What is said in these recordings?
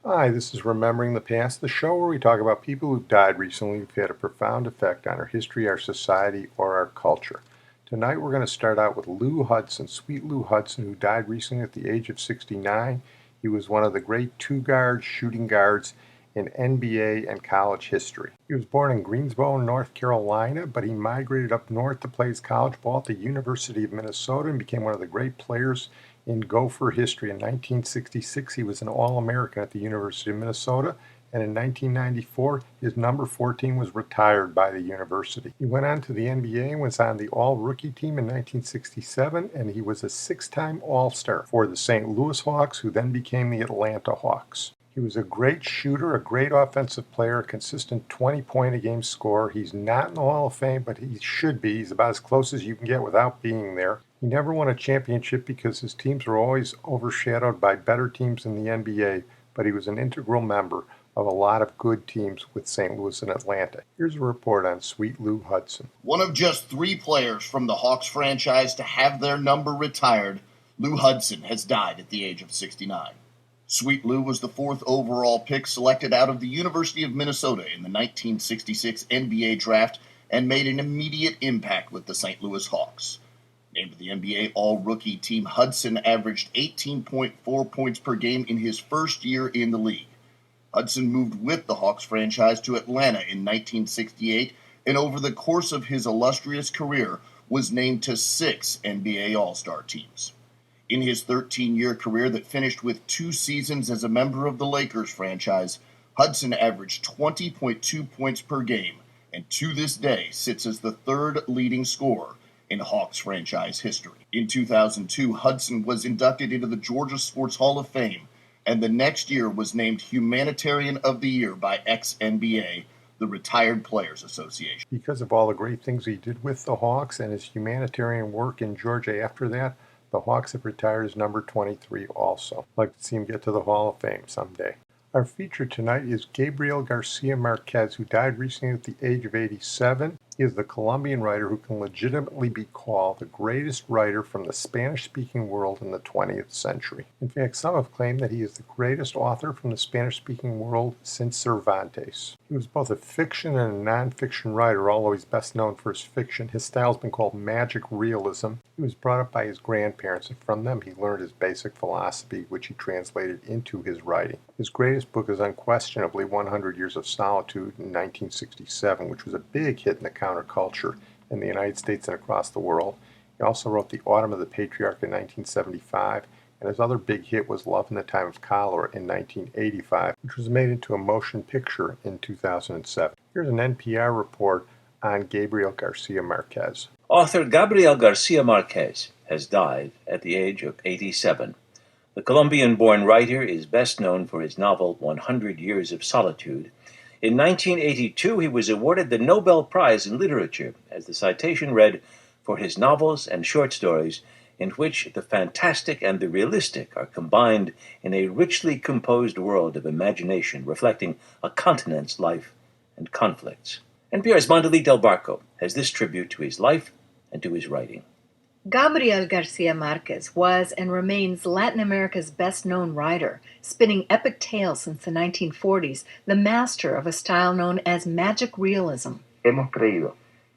Hi, this is Remembering the Past, the show where we talk about people who've died recently who've had a profound effect on our history, our society, or our culture. Tonight we're going to start out with Lou Hudson, sweet Lou Hudson, who died recently at the age of 69. He was one of the great two-guard shooting guards in NBA and college history. He was born in Greensboro, North Carolina, but he migrated up north to play his college ball at the University of Minnesota and became one of the great players in Gopher history. In 1966, he was an All-American at the University of Minnesota, and in 1994, his number 14 was retired by the university. He went on to the NBA and was on the All-Rookie team in 1967, and he was a six-time All-Star for the St. Louis Hawks, who then became the Atlanta Hawks. He was a great shooter, a great offensive player, a consistent 20-point-a-game scorer. He's not in the Hall of Fame, but he should be. He's about as close as you can get without being there. He never won a championship because his teams were always overshadowed by better teams in the NBA, but he was an integral member of a lot of good teams with St. Louis and Atlanta. Here's a report on Sweet Lou Hudson. One of just 3 players from the Hawks franchise to have their number retired, Lou Hudson has died at the age of 69. Sweet Lou was the 4th overall pick selected out of the University of Minnesota in the 1966 NBA draft and made an immediate impact with the St. Louis Hawks. Named to the NBA All-Rookie team, Hudson averaged 18.4 points per game in his first year in the league. Hudson moved with the Hawks franchise to Atlanta in 1968, and over the course of his illustrious career was named to 6 NBA All-Star teams. In his 13-year career that finished with 2 seasons as a member of the Lakers franchise, Hudson averaged 20.2 points per game, and to this day sits as the 3rd leading scorer in Hawks franchise history. In 2002, Hudson was inducted into the Georgia Sports Hall of Fame, and the next year was named Humanitarian of the Year by ex-NBA, the Retired Players Association. Because of all the great things he did with the Hawks and his humanitarian work in Georgia after that, the Hawks have retired his number 23 also. I'd like to see him get to the Hall of Fame someday. Our feature tonight is Gabriel Garcia Marquez, who died recently at the age of 87. He is the Colombian writer who can legitimately be called the greatest writer from the Spanish-speaking world in the 20th century. In fact, some have claimed that he is the greatest author from the Spanish-speaking world since Cervantes. He was both a fiction and a non-fiction writer, although he's best known for his fiction. His style has been called magic realism. He was brought up by his grandparents, and from them he learned his basic philosophy, which he translated into his writing. His greatest book is unquestionably 100 Years of Solitude in 1967, which was a big hit in the counterculture in the United States and across the world. He also wrote The Autumn of the Patriarch in 1975, and his other big hit was Love in the Time of Cholera in 1985, which was made into a motion picture in 2007. Here's an NPR report on Gabriel Garcia Marquez. Author Gabriel Garcia Marquez has died at the age of 87. The Colombian-born writer is best known for his novel 100 Years of Solitude. In 1982, he was awarded the Nobel Prize in Literature, as the citation read, for his novels and short stories in which the fantastic and the realistic are combined in a richly composed world of imagination reflecting a continent's life and conflicts. NPR's Mondelí Del Barco has this tribute to his life and to his writing. Gabriel Garcia Marquez was and remains Latin America's best-known writer, spinning epic tales since the 1940s, the master of a style known as magic realism. Hemos creído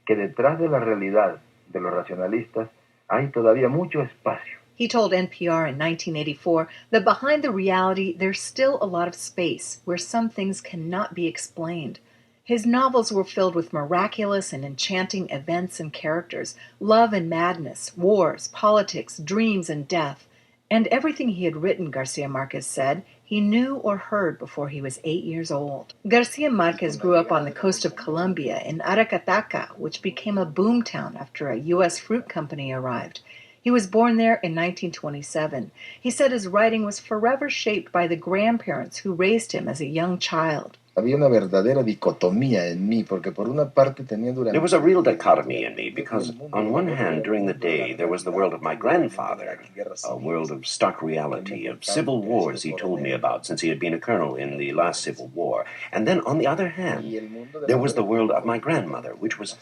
que detrás de la realidad de los racionalistas hay todavía mucho espacio. He told NPR in 1984 that behind the reality there's still a lot of space where some things cannot be explained. His novels were filled with miraculous and enchanting events and characters, love and madness, wars, politics, dreams and death. And everything he had written, Garcia Marquez said, he knew or heard before he was 8 years old. Garcia Marquez grew up on the coast of Colombia in Aracataca, which became a boomtown after a U.S. fruit company arrived. He was born there in 1927. He said his writing was forever shaped by the grandparents who raised him as a young child. Había una verdadera dicotomía en mí, porque por una parte tenía durante... There was a real dichotomy in me, because on one hand, during the day, there was the world of my grandfather, a world of stark reality, of civil wars he told me about, since he had been a colonel in the last civil war. And then, on the other hand, there was the world of my grandmother, which was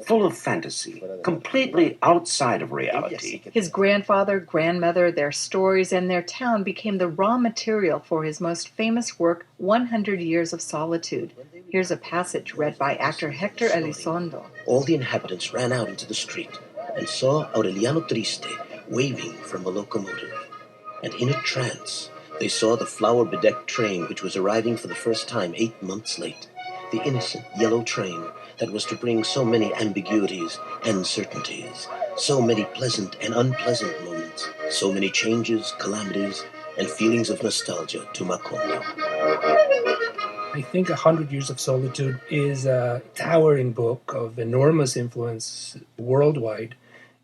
full of fantasy, completely outside of reality. His grandfather, grandmother, their stories, and their town became the raw material for his most famous work, 100 Years of Solitude. Here's a passage read by actor Hector Elizondo. All the inhabitants ran out into the street and saw Aureliano Triste waving from a locomotive. And in a trance, they saw the flower-bedecked train which was arriving for the first time 8 months late. The innocent yellow train that was to bring so many ambiguities and certainties, so many pleasant and unpleasant moments, so many changes, calamities, and feelings of nostalgia to Macondo. I think 100 Years of Solitude is a towering book of enormous influence worldwide.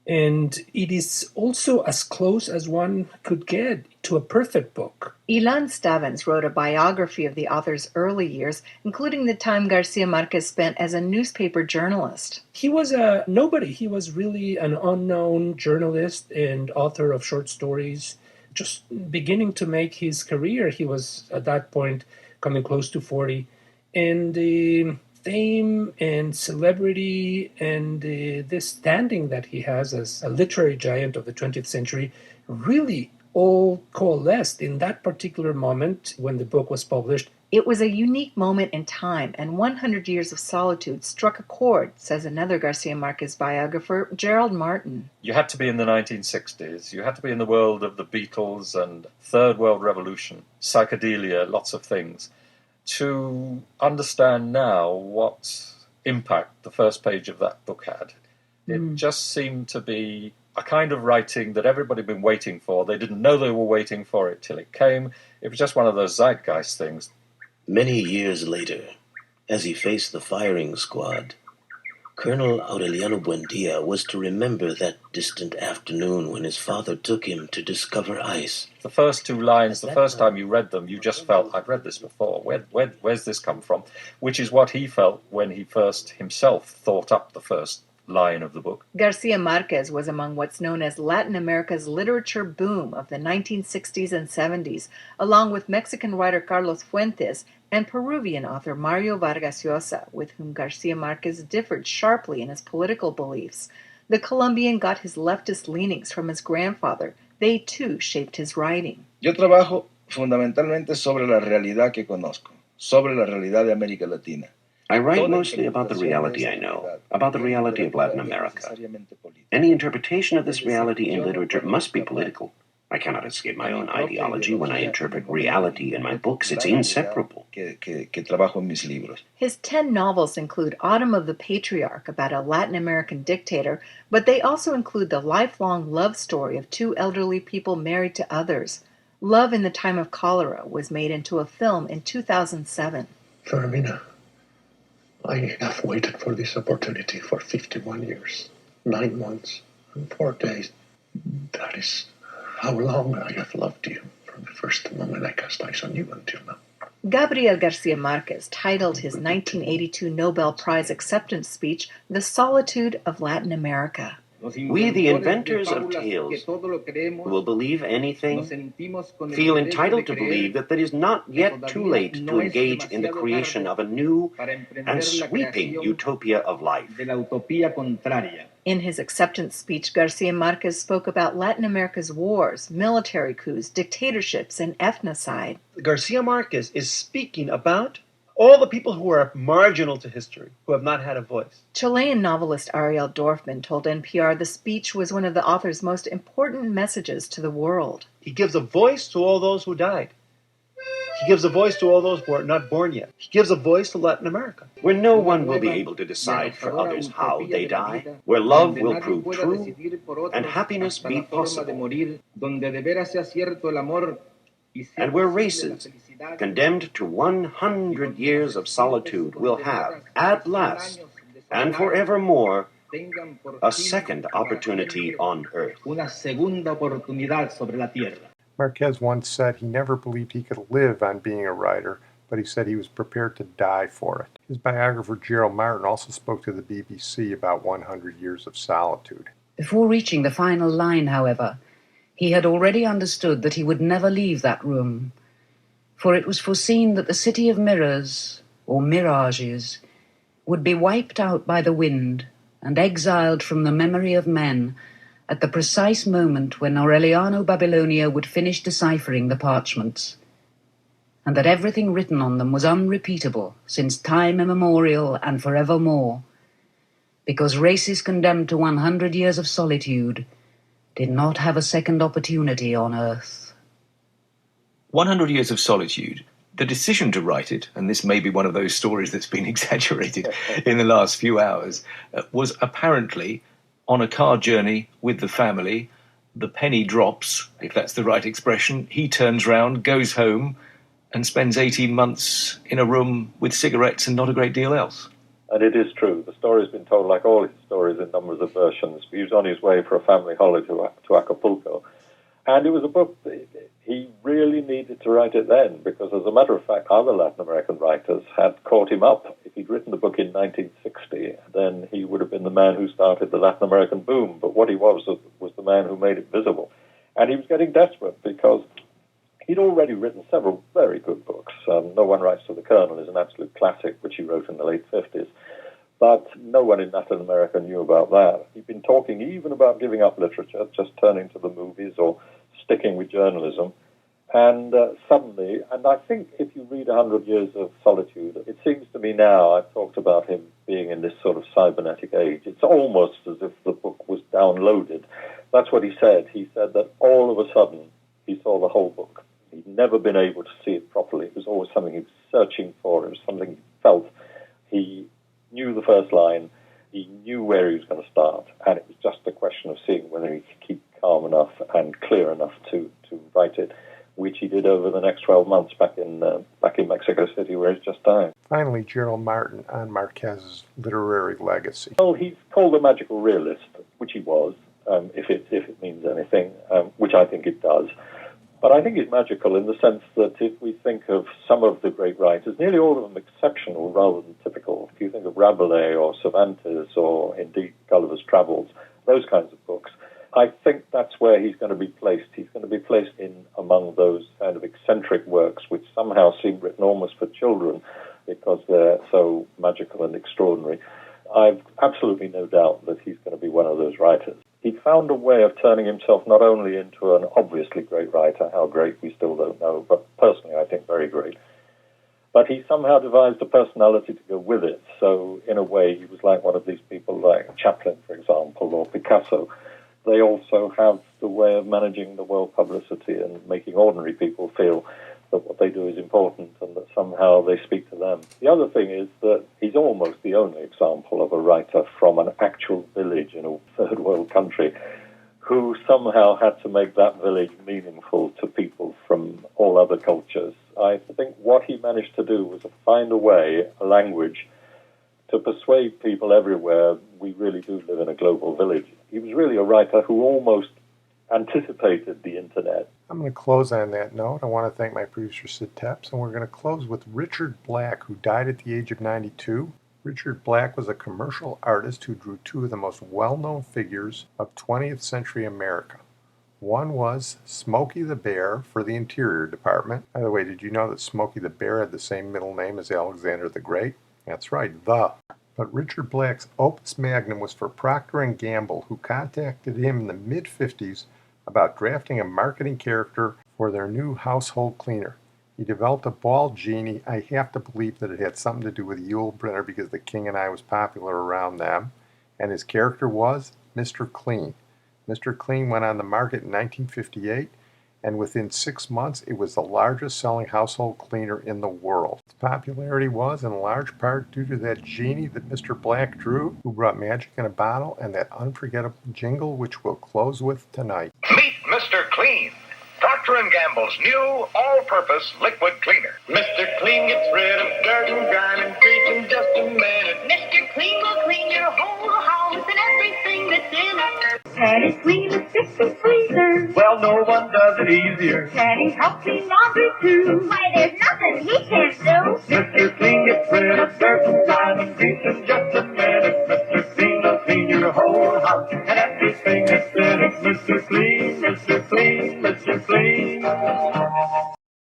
And it is also as close as one could get to a perfect book. Ilan Stavans wrote a biography of the author's early years, including the time Garcia Marquez spent as a newspaper journalist. He was a nobody. He was really an unknown journalist and author of short stories, just beginning to make his career. He was, at that point, coming close to 40. And the fame and celebrity and this standing that he has as a literary giant of the 20th century really all coalesced in that particular moment when the book was published. It was a unique moment in time, and 100 Years of Solitude struck a chord, says another Garcia Marquez biographer, Gerald Martin. You had to be in the 1960s. You had to be in the world of the Beatles and Third World Revolution, psychedelia, lots of things, to understand now what impact the first page of that book had. It just seemed to be a kind of writing that everybody had been waiting for. They didn't know they were waiting for it till it came. It was just one of those zeitgeist things. Many years later, as he faced the firing squad, Colonel Aureliano Buendia was to remember that distant afternoon when his father took him to discover ice. The first two lines, the first time you read them, you just felt, I've read this before. Where's this come from? Which is what he felt when he first himself thought up the first line of the book. Garcia Marquez was among what's known as Latin America's literature boom of the 1960s and 70s, along with Mexican writer Carlos Fuentes and Peruvian author Mario Vargas Llosa, with whom Garcia Marquez differed sharply in his political beliefs. The Colombian got his leftist leanings from his grandfather. They, too, shaped his writing. Yo trabajo fundamentalmente sobre la realidad que conozco, sobre la realidad de América Latina. I write mostly about the reality I know, about the reality of Latin America. Any interpretation of this reality in literature must be political. I cannot escape my own ideology when I interpret reality in my books. It's inseparable. His 10 novels include Autumn of the Patriarch, about a Latin American dictator, but they also include the lifelong love story of two elderly people married to others. Love in the Time of Cholera was made into a film in 2007. Fermina, I have waited for this opportunity for 51 years, 9 months, and 4 days. That is how long I have loved you, from the first moment I cast eyes on you until now. Gabriel Garcia Marquez titled his 1982 Nobel Prize acceptance speech, The Solitude of Latin America. We, the inventors of tales, who will believe anything, feel entitled to believe that it is not yet too late to engage in the creation of a new and sweeping utopia of life. In his acceptance speech, Garcia Marquez spoke about Latin America's wars, military coups, dictatorships, and ethnocide. Garcia Marquez is speaking about all the people who are marginal to history, who have not had a voice. Chilean novelist Ariel Dorfman told NPR the speech was one of the author's most important messages to the world. He gives a voice to all those who died. He gives a voice to all those who are not born yet. He gives a voice to Latin America. Where no one will be able to decide for others how they die, where love will prove true, and happiness be possible, and where races, condemned to 100 years of solitude, will have, at last, and forevermore, a second opportunity on earth. Marquez once said he never believed he could live on being a writer, but he said he was prepared to die for it. His biographer Gerald Martin also spoke to the BBC about 100 Years of Solitude. Before reaching the final line, however, he had already understood that he would never leave that room, for it was foreseen that the city of mirrors, or mirages, would be wiped out by the wind and exiled from the memory of men at the precise moment when Aureliano Babylonia would finish deciphering the parchments, and that everything written on them was unrepeatable since time immemorial and forevermore, because races condemned to 100 years of solitude did not have a second opportunity on earth. 100 Years of Solitude, the decision to write it, and this may be one of those stories that's been exaggerated in the last few hours, was apparently on a car journey with the family. The penny drops, if that's the right expression. He turns round, goes home, and spends 18 months in a room with cigarettes and not a great deal else. And it is true. The story's been told, like all his stories, in numbers of versions. He was on his way for a family holiday to Acapulco. And it was a book that he really needed to write it then, because as a matter of fact, other Latin American writers had caught him up. If he'd written the book in 1960, then he would have been the man who started the Latin American boom. But what he was the man who made it visible. And he was getting desperate because he'd already written several very good books. No One Writes to the Colonel is an absolute classic, which he wrote in the late 50s. But no one in Latin America knew about that. He'd been talking even about giving up literature, just turning to the movies or sticking with journalism. And suddenly, and I think if you read 100 Years of Solitude, it seems to me now, I've talked about him being in this sort of cybernetic age. It's almost as if the book was downloaded. That's what he said. He said that all of a sudden he saw the whole book. He'd never been able to see it properly. It was always something he was searching for. It was something he felt. He knew the first line. He knew where he was going to start. And it was just a question of seeing whether he could keep calm enough and clear enough to write it, which he did over the next 12 months back in Mexico City, where he's just died. Finally, Gerald Martin on Marquez's literary legacy. Well, he's called a magical realist, which he was, if it means anything, which I think it does. But I think he's magical in the sense that if we think of some of the great writers, nearly all of them exceptional rather than typical. If you think of Rabelais or Cervantes or indeed Gulliver's Travels, those kinds of books, I think that's where he's going to be placed. He's going to be placed in among those kind of eccentric works which somehow seem written almost for children because they're so magical and extraordinary. I've absolutely no doubt that he's going to be one of those writers. He found a way of turning himself not only into an obviously great writer, how great we still don't know, but personally I think very great. But he somehow devised a personality to go with it. So in a way he was like one of these people like Chaplin, for example, or Picasso. They also have the way of managing the world publicity and making ordinary people feel that what they do is important and that somehow they speak to them. The other thing is that he's almost the only example of a writer from an actual village in a third world country who somehow had to make that village meaningful to people from all other cultures. I think what he managed to do was to find a way, a language, to persuade people everywhere we really do live in a global village. He was really a writer who almost anticipated the internet. I'm going to close on that note. I want to thank my producer, Sid Tepps, and we're going to close with Richard Black, who died at the age of 92. Richard Black was a commercial artist who drew two of the most well-known figures of 20th century America. One was Smokey the Bear for the Interior Department. By the way, did you know that Smokey the Bear had the same middle name as Alexander the Great? That's right, the. But Richard Black's opus magnum was for Procter & Gamble, who contacted him in the mid-50s about drafting a marketing character for their new household cleaner. He developed a bald genie. I have to believe that it had something to do with Yul Brynner because The King and I was popular around them. And his character was Mr. Clean. Mr. Clean went on the market in 1958, and within 6 months it was the largest selling household cleaner in the world. Its popularity was in large part due to that genie that Mr. Black drew, who brought magic in a bottle, and that unforgettable jingle which we'll close with tonight. Meet Mr. Clean, Procter & Gamble's new all-purpose liquid cleaner. Mr. Clean gets rid of dirt and grime and grease in just a minute. Mr. Clean will clean your whole house and everything that's in it. Can he clean the fixer freezer? Well, no one does it easier. Can he help clean laundry too? Why, there's nothing he can't do. Mr. Clean gets rid of dirt